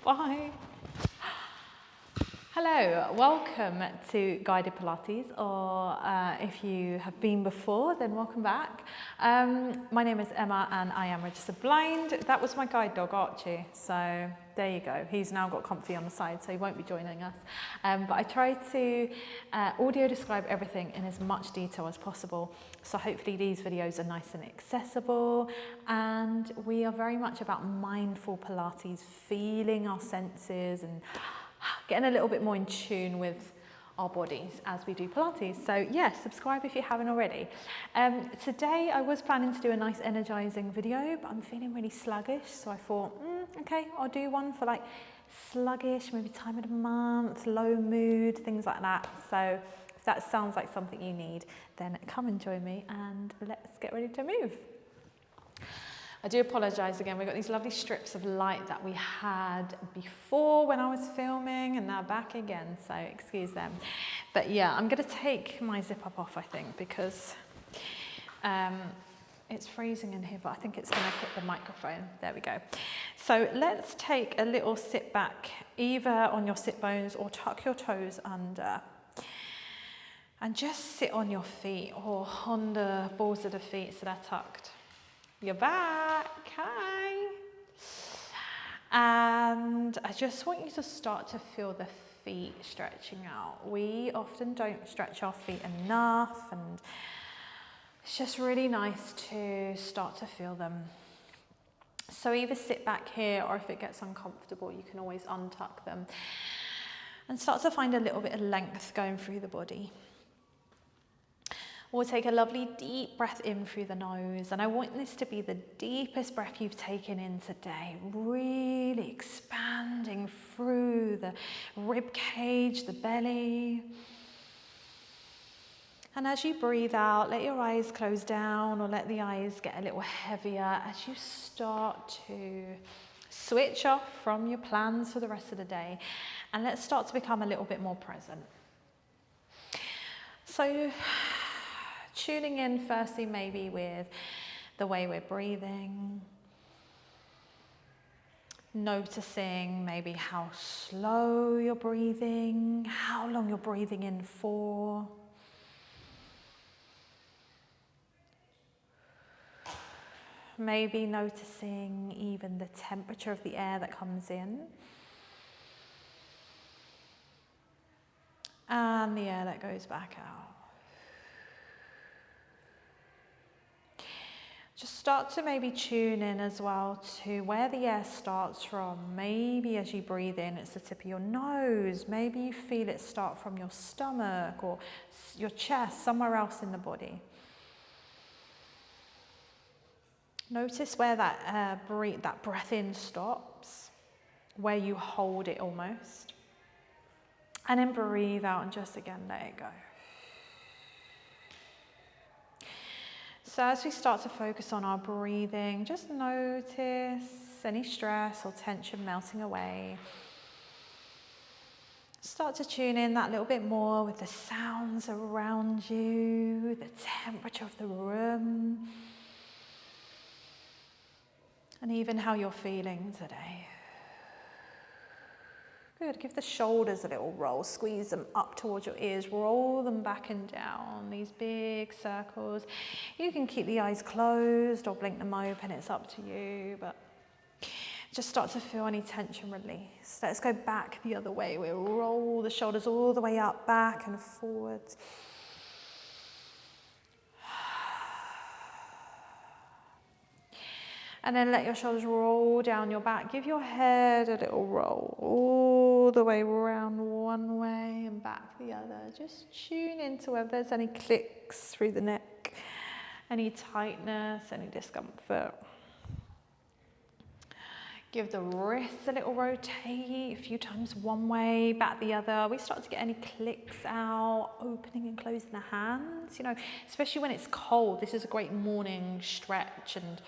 Bye. Hello, welcome to Guided Pilates, or if you have been before, then welcome back. My name is Emma and I am registered blind. That was my guide dog, Archie, so there you go. He's now got comfy on the side, so he won't be joining us. But I try to audio describe everything in as much detail as possible, so hopefully these videos are nice and accessible, and we are very much about mindful Pilates, feeling our senses and getting a little bit more in tune with our bodies as we do Pilates. So yeah, subscribe if you haven't already. Today I was planning to do a nice energizing video, but I'm feeling really sluggish, so I thought, okay, I'll do one for like sluggish, maybe time of the month, low mood, things like that. So if that sounds like something you need, then come and join me and let's get ready to move. I do apologise again, we've got these lovely strips of light that we had before when I was filming and now back again, so excuse them. But yeah, I'm going to take my zip up off, I think, because it's freezing in here, but I think it's going to hit the microphone. There we go. So let's take a little sit back, either on your sit bones or tuck your toes under. And just sit on your feet or on the balls of the feet so they're tucked. You're back, hi. And I just want you to start to feel the feet stretching out. We often don't stretch our feet enough, and it's just really nice to start to feel them. So either sit back here, or if it gets uncomfortable, you can always untuck them and start to find a little bit of length going through the body. We'll take a lovely deep breath in through the nose, and I want this to be the deepest breath you've taken in today, really expanding through the rib cage, the belly. And as you breathe out, let your eyes close down or let the eyes get a little heavier as you start to switch off from your plans for the rest of the day, and let's start to become a little bit more present. So tuning in firstly maybe with the way we're breathing, noticing maybe how slow you're breathing, how long you're breathing in for. Maybe noticing even the temperature of the air that comes in and the air that goes back out. Just start to maybe tune in as well to where the air starts from. Maybe as you breathe in, it's the tip of your nose. Maybe you feel it start from your stomach or your chest, somewhere else in the body. Notice where that breath in stops, where you hold it almost. And then breathe out and just again let it go. So as we start to focus on our breathing, just notice any stress or tension melting away. Start to tune in that little bit more with the sounds around you, the temperature of the room, and even how you're feeling today. Good, give the shoulders a little roll, squeeze them up towards your ears, roll them back and down, these big circles. You can keep the eyes closed or blink them open, it's up to you, but just start to feel any tension release. Let's go back the other way. We'll roll the shoulders all the way up, back and forwards. And then let your shoulders roll down your back. Give your head a little roll all the way around one way and back the other. Just tune into whether there's any clicks through the neck, any tightness, any discomfort. Give the wrists a little rotate, a few times one way, back the other. We start to get any clicks out, opening and closing the hands. You know, especially when it's cold, this is a great morning stretch and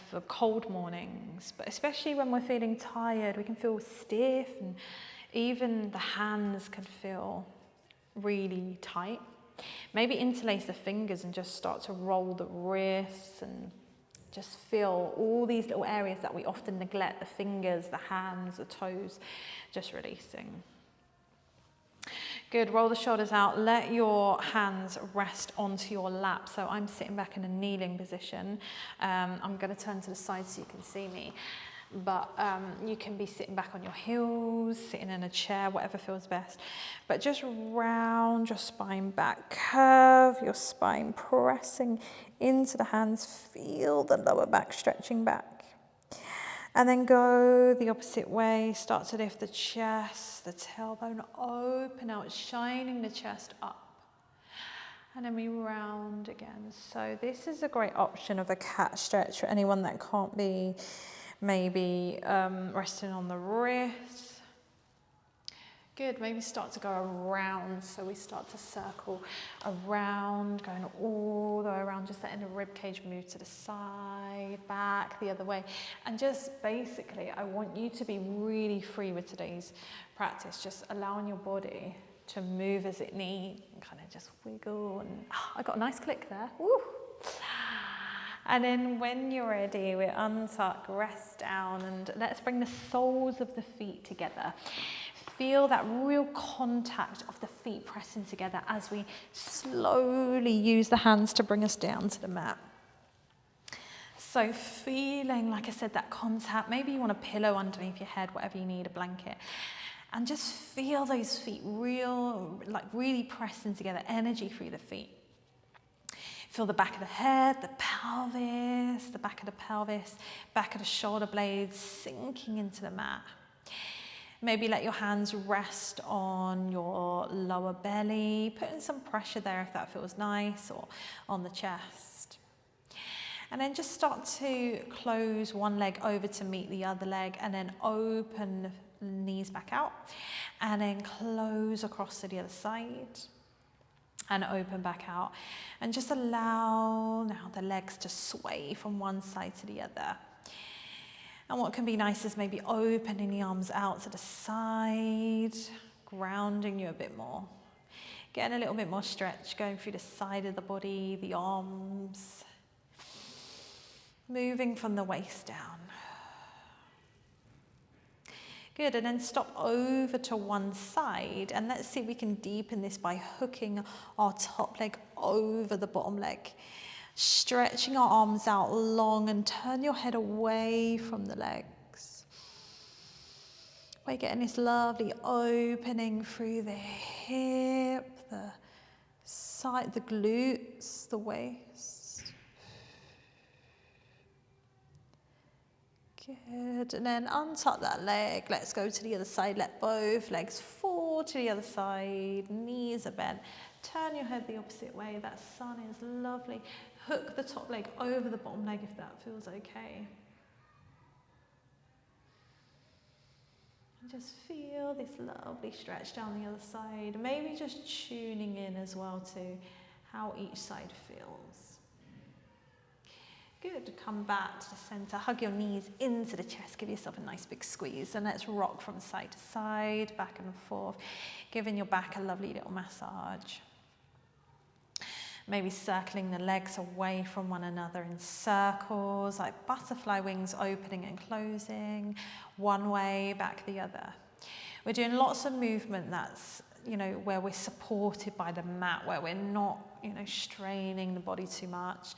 for cold mornings, but especially when we're feeling tired, we can feel stiff, and even the hands can feel really tight. Maybe interlace the fingers and just start to roll the wrists and Just feel all these little areas that we often neglect, the fingers, the hands, the toes, just releasing. Good, roll the shoulders out, let your hands rest onto your lap. So I'm sitting back in a kneeling position. I'm going to turn to the side so you can see me. But you can be sitting back on your heels, sitting in a chair, whatever feels best. But just round your spine back, curve your spine, pressing into the hands, feel the lower back stretching back. And then go the opposite way, start to lift the chest, the tailbone open out, shining the chest up. And then we round again. So this is a great option of a cat stretch for anyone that can't be maybe resting on the wrist. Good, maybe start to go around. So we start to circle around, going all the way around, just letting the rib cage move to the side, back, the other way. And just basically, I want you to be really free with today's practice, just allowing your body to move as it needs, and kind of just wiggle. And I got a nice click there. Woo. And then when you're ready, we untuck, rest down, and let's bring the soles of the feet together. Feel that real contact of the feet pressing together as we slowly use the hands to bring us down to the mat. So feeling, like I said, that contact. Maybe you want a pillow underneath your head, whatever you need, a blanket. And just feel those feet really pressing together, energy through the feet. Feel the back of the head, the pelvis, the back of the pelvis, back of the shoulder blades sinking into the mat. Maybe let your hands rest on your lower belly, putting some pressure there if that feels nice, or on the chest. And then just start to close one leg over to meet the other leg, and then open the knees back out, and then close across to the other side, and open back out. And just allow now the legs to sway from one side to the other. And what can be nice is maybe opening the arms out to the side, grounding you a bit more. Getting a little bit more stretch going through the side of the body, the arms. Moving from the waist down. Good, and then stop over to one side, and let's see if we can deepen this by hooking our top leg over the bottom leg. Stretching our arms out long, and turn your head away from the legs. We're getting this lovely opening through the hip, the side, the glutes, the waist. Good, and then untuck that leg. Let's go to the other side. Let both legs fall to the other side. Knees are bent. Turn your head the opposite way. That sun is lovely. Hook the top leg over the bottom leg if that feels okay. And just feel this lovely stretch down the other side. Maybe just tuning in as well to how each side feels. Good, come back to the center. Hug your knees into the chest. Give yourself a nice big squeeze. And let's rock from side to side, back and forth. Giving your back a lovely little massage. Maybe circling the legs away from one another in circles, like butterfly wings opening and closing, one way, back the other. We're doing lots of movement that's, where we're supported by the mat, where we're not, straining the body too much.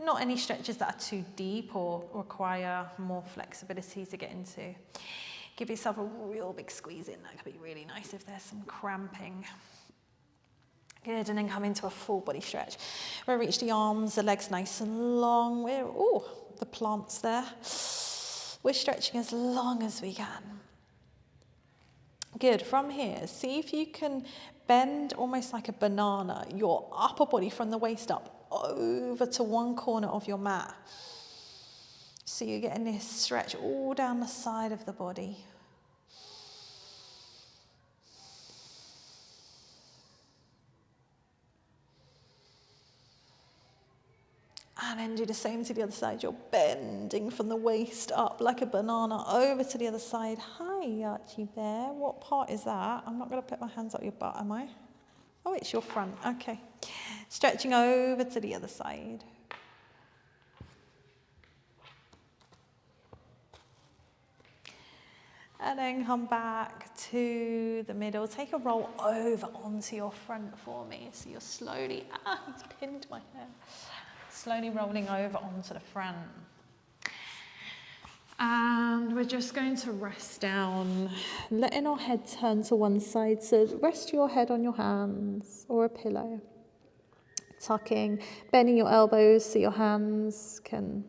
Not any stretches that are too deep or require more flexibility to get into. Give yourself a real big squeeze in. That could be really nice if there's some cramping. Good, and then come into a full body stretch. We'll reach the arms, the legs nice and long. The plants there. We're stretching as long as we can. Good, from here, see if you can bend almost like a banana, your upper body from the waist up over to one corner of your mat. So you're getting this stretch all down the side of the body. And then do the same to the other side. You're bending from the waist up like a banana over to the other side. Hi, Archie Bear. What part is that? I'm not going to put my hands up your butt, am I? Oh, it's your front. Okay. Stretching over to the other side. And then come back to the middle. Take a roll over onto your front for me. So you're slowly, he's pinned my hair. Slowly rolling over onto the front. And we're just going to rest down, letting our head turn to one side. So rest your head on your hands or a pillow. Tucking, bending your elbows so your hands can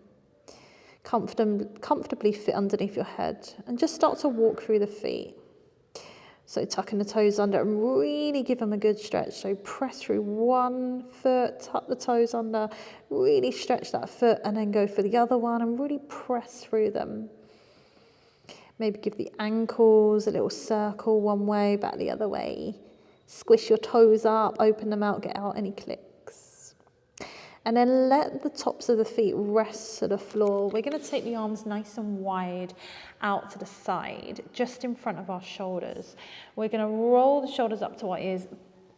comfortably fit underneath your head, and just start to walk through the feet. So tucking the toes under and really give them a good stretch. So press through one foot, tuck the toes under, really stretch that foot, and then go for the other one and really press through them. Maybe give the ankles a little circle one way, back the other way. Squish your toes up, open them out, get out any clicks. And then let the tops of the feet rest to the floor. We're going to take the arms nice and wide out to the side, just in front of our shoulders. We're going to roll the shoulders up to our ears,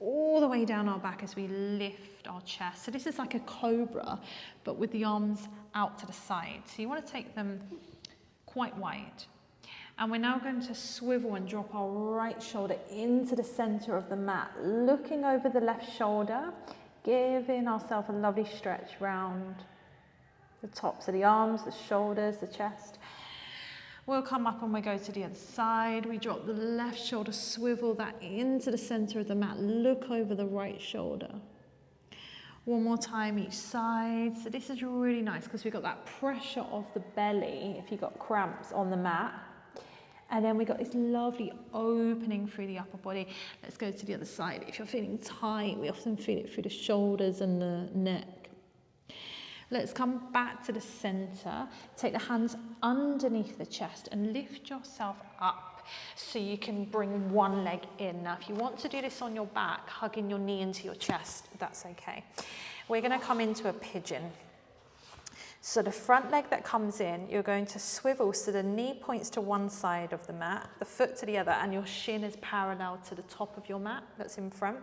all the way down our back as we lift our chest. So this is like a cobra, but with the arms out to the side. So you want to take them quite wide. And we're now going to swivel and drop our right shoulder into the center of the mat, looking over the left shoulder, giving ourselves a lovely stretch round the tops of the arms, the shoulders, the chest. We'll come up and we go to the other side. We drop the left shoulder, swivel that into the center of the mat, look over the right shoulder. One more time each side. So this is really nice because we've got that pressure of the belly if you've got cramps on the mat. And then we got this lovely opening through the upper body. Let's go to the other side. If you're feeling tight, we often feel it through the shoulders and the neck. Let's come back to the center. Take the hands underneath the chest and lift yourself up so you can bring one leg in. Now, if you want to do this on your back, hugging your knee into your chest, that's okay. We're going to come into a pigeon. So the front leg that comes in, you're going to swivel so the knee points to one side of the mat, the foot to the other, and your shin is parallel to the top of your mat that's in front.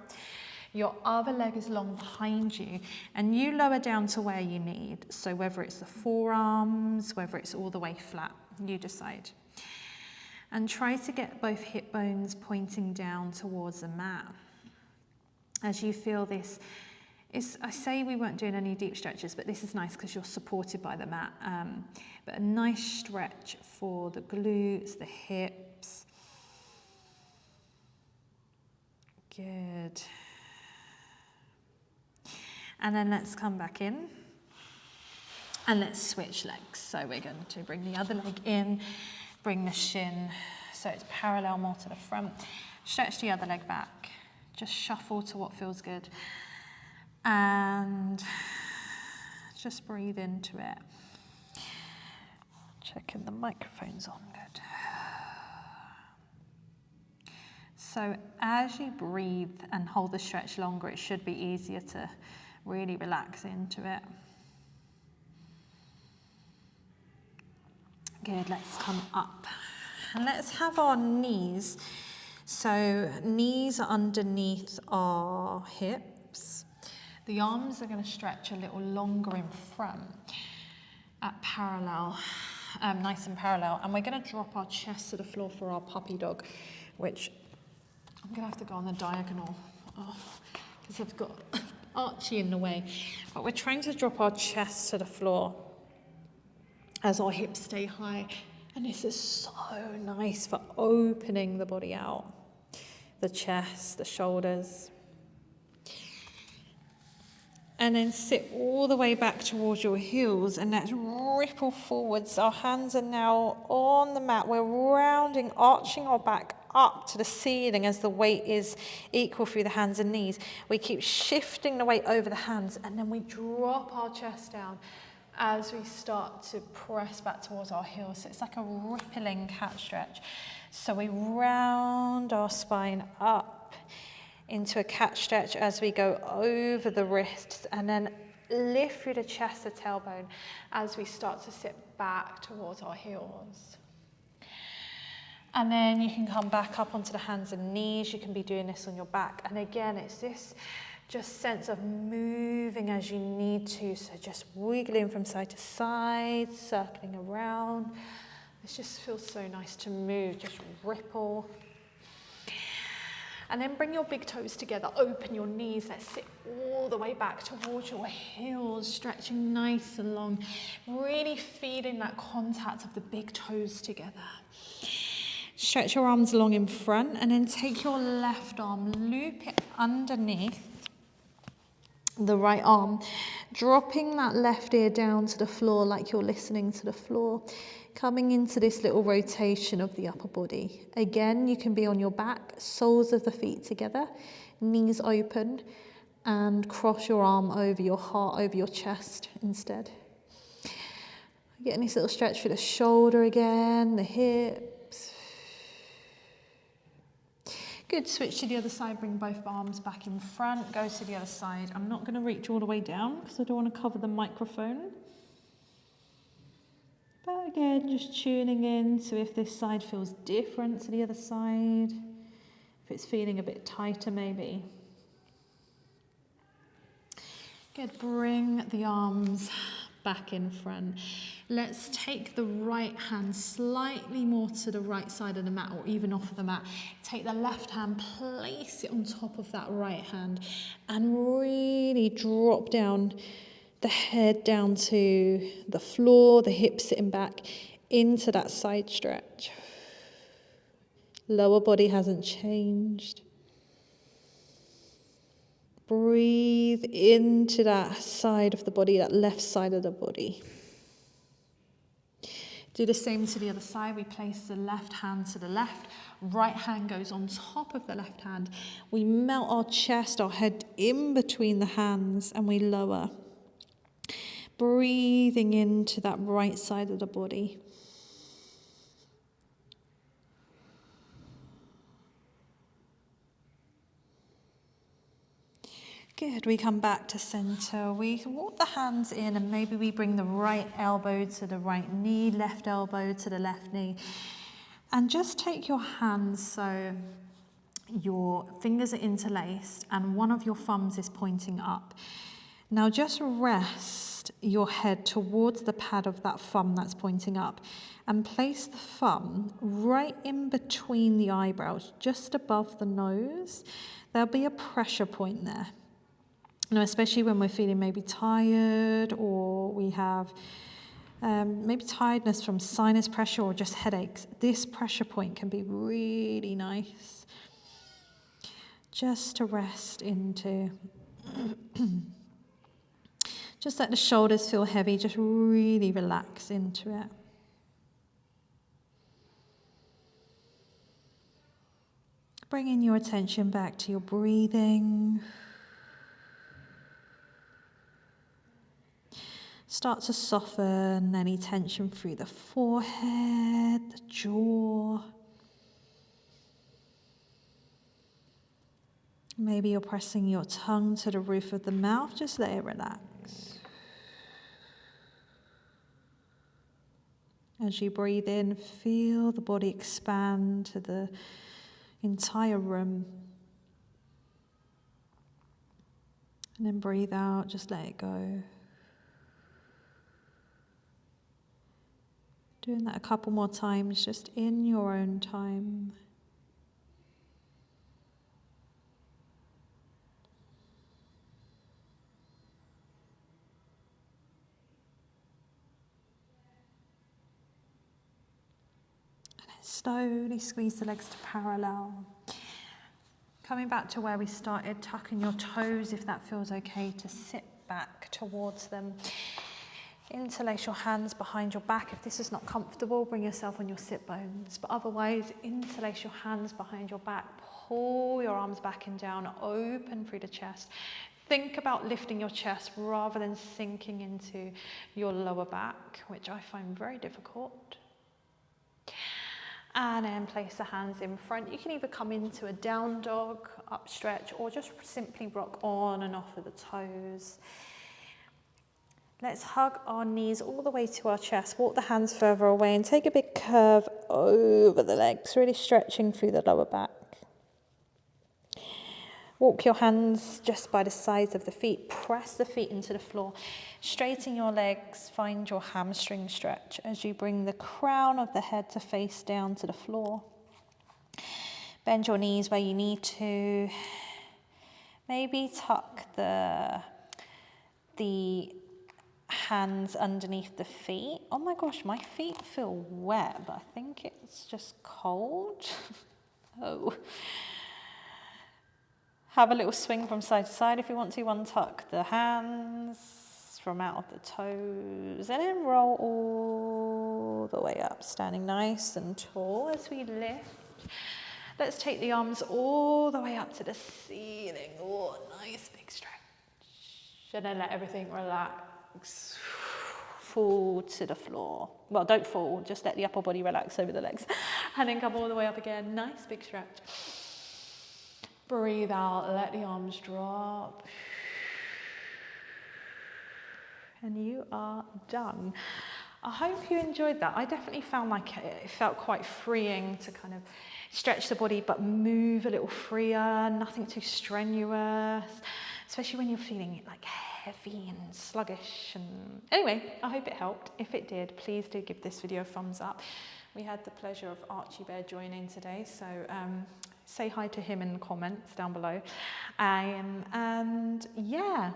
Your other leg is long behind you, and you lower down to where you need. So whether it's the forearms, whether it's all the way flat, you decide. And try to get both hip bones pointing down towards the mat. As you feel this, I say we weren't doing any deep stretches, but this is nice because you're supported by the mat. But a nice stretch for the glutes, the hips. Good. And then let's come back in and let's switch legs. So we're going to bring the other leg in, bring the shin so it's parallel more to the front. Stretch the other leg back. Just shuffle to what feels good. And just breathe into it. Checking the microphone's on, good. So as you breathe and hold the stretch longer, it should be easier to really relax into it. Good, let's come up. And let's have our knees. So knees are underneath our hips. The arms are going to stretch a little longer in front at parallel, nice and parallel. And we're going to drop our chest to the floor for our puppy dog, which I'm going to have to go on the diagonal because I've got Archie in the way. But we're trying to drop our chest to the floor as our hips stay high. And this is so nice for opening the body out. The chest, the shoulders. And then sit all the way back towards your heels and let's ripple forwards. Our hands are now on the mat. We're rounding, arching our back up to the ceiling as the weight is equal through the hands and knees. We keep shifting the weight over the hands and then we drop our chest down as we start to press back towards our heels. So it's like a rippling cat stretch. So we round our spine up into a cat stretch as we go over the wrists and then lift through the chest, the tailbone as we start to sit back towards our heels. And then you can come back up onto the hands and knees. You can be doing this on your back. And again, it's this just sense of moving as you need to. So just wiggling from side to side, circling around, This just feels so nice to move, just ripple. And then bring your big toes together, open your knees, let's sit all the way back towards your heels, stretching nice and long, really feeling that contact of the big toes together. Stretch your arms long in front and then take your left arm, loop it underneath the right arm, dropping that left ear down to the floor like you're listening to the floor, coming into this little rotation of the upper body. Again, you can be on your back, soles of the feet together, knees open, and cross your arm over your heart, over your chest instead. Get a nice little stretch through the shoulder again, the hips. Good, switch to the other side, bring both arms back in front, go to the other side. I'm not going to reach all the way down because I don't want to cover the microphone. But again, just tuning in to if this side feels different to the other side, if it's feeling a bit tighter maybe. Good, bring the arms back in front. Let's take the right hand slightly more to the right side of the mat or even off of the mat. Take the left hand, place it on top of that right hand and really drop down the head down to the floor, the hips sitting back into that side stretch. Lower body hasn't changed. Breathe into that side of the body, that left side of the body. Do the same to the other side. We place the left hand to the left. Right hand goes on top of the left hand. We melt our chest, our head in between the hands, and we lower. Breathing into that right side of the body. Good, we come back to center. We walk the hands in and maybe we bring the right elbow to the right knee, left elbow to the left knee. And just take your hands so your fingers are interlaced and one of your thumbs is pointing up. Now just rest your head towards the pad of that thumb that's pointing up and place the thumb right in between the eyebrows, just above the nose. There'll be a pressure point there. Now, especially when we're feeling maybe tired or we have maybe tiredness from sinus pressure or just headaches, this pressure point can be really nice just to rest into. Just let the shoulders feel heavy, just really relax into it. Bringing your attention back to your breathing. Start to soften any tension through the forehead, the jaw. Maybe you're pressing your tongue to the roof of the mouth, just let it relax. As you breathe in, feel the body expand to the entire room. And then breathe out, just let it go. Doing that a couple more times, just in your own time. And then slowly squeeze the legs to parallel. Coming back to where we started, tucking your toes if that feels okay to sit back towards them. Interlace your hands behind your back. If this is not comfortable, bring yourself on your sit bones. But otherwise, interlace your hands behind your back. Pull your arms back and down, open through the chest. Think about lifting your chest rather than sinking into your lower back, which I find very difficult. And then place the hands in front. You can either come into a down dog, up stretch, or just simply rock on and off of the toes. Let's hug our knees all the way to our chest. Walk the hands further away and take a big curve over the legs, really stretching through the lower back. Walk your hands just by the sides of the feet. Press the feet into the floor. Straighten your legs. Find your hamstring stretch as you bring the crown of the head to face down to the floor. Bend your knees where you need to. Maybe tuck the hands underneath the feet. Oh my gosh, my feet feel wet, but I think it's just cold. Oh. Have a little swing from side to side if you want to. Untuck the hands from out of the toes and then roll all the way up, standing nice and tall as we lift. Let's take the arms all the way up to the ceiling. Oh, nice big stretch. And then let everything relax. Fall to the floor. Well, don't fall, just let the upper body relax over the legs. And then come all the way up again. Nice big stretch. Breathe out, let the arms drop. And you are done. I hope you enjoyed that. I definitely found like it felt quite freeing to kind of stretch the body but move a little freer, nothing too strenuous, especially when you're feeling like heavy and sluggish. And anyway, I hope it helped. If it did, please do give this video a thumbs up. We had the pleasure of Archie Bear joining today, so say hi to him in the comments down below. And yeah,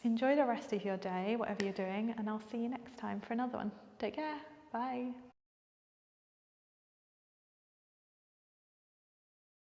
enjoy the rest of your day, whatever you're doing, and I'll see you next time for another one. Take care. Bye.